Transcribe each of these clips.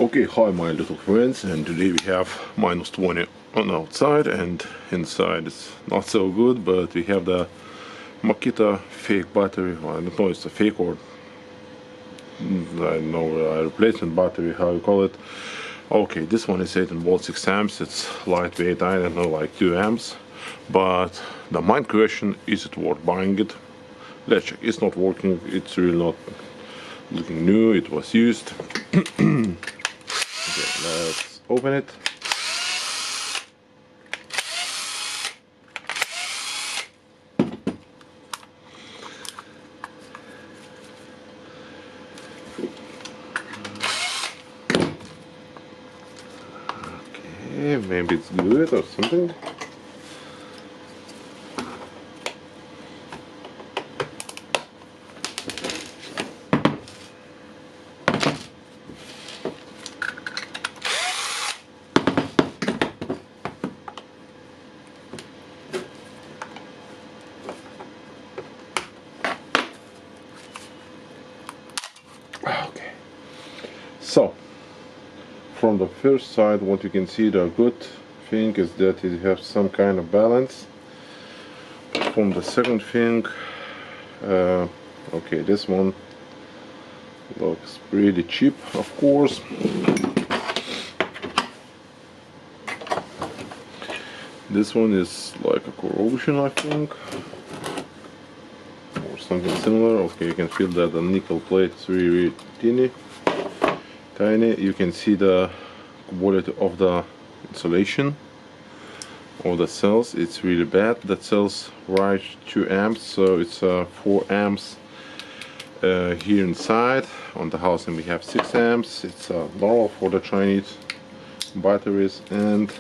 Okay, hi my little friends, and today we have -20 on outside and inside it's not so good, but we have the Makita fake battery. I don't know it's a fake or I don't know a replacement battery, how you call it. Okay, this one is 18 volt 6 amps, it's lightweight, I don't know, like 2 amps, but the main question, is it worth buying it? Let's check. It's not working, it's really not looking new, it was used. Okay, let's open it. Okay, maybe it's good or something. Okay, so from the first side, what you can see, the good thing is that it has some kind of balance. From the second thing, okay, this one looks pretty cheap, of course. This one is like a corrosion, I think, or something similar. Okay, you can feel that the nickel plate is really tiny. You can see the quality of the insulation of the cells, it's really bad. That cells right 2 amps, so it's 4 amps here inside. On the housing we have 6 amps. It's normal for the Chinese batteries. And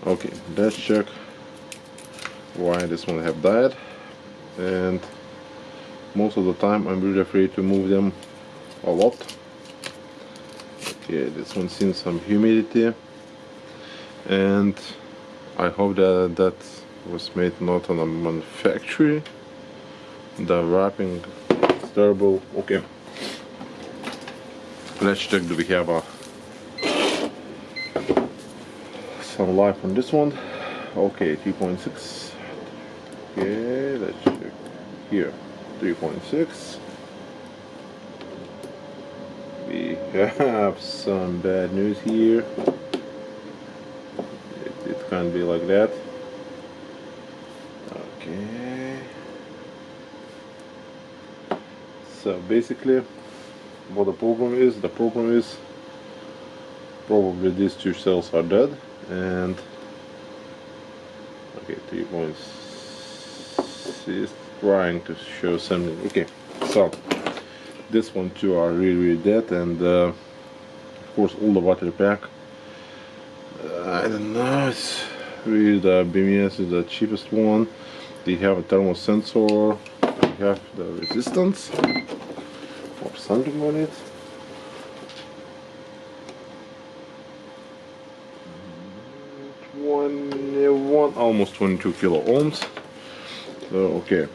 okay, let's check why this one have died. And most of the time I'm really afraid to move them a lot. Okay, this one seems some humidity, and I hope that was made not on a manufacturer. The wrapping is terrible. Okay, let's check, do we have some life on this one. Okay, 3.6. okay, let's check here. 3.6. We have some bad news here. It can't be like that. Okay. So basically, what the problem is probably these 2 cells are dead. And okay, 3.6 is trying to show something. Okay, so this one too are really dead, and of course all the battery pack, I don't know, it's really the BMS is the cheapest one. They have a thermal sensor, they have the resistance or something on it. One almost 22 kilo ohms. So okay,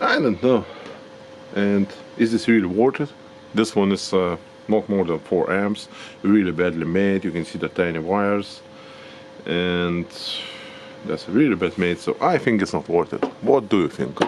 I don't know. And is this really worth it? This one is not more than 4 amps, really badly made. You can see the tiny wires, and that's really bad made, so I think it's not worth it. What do you think?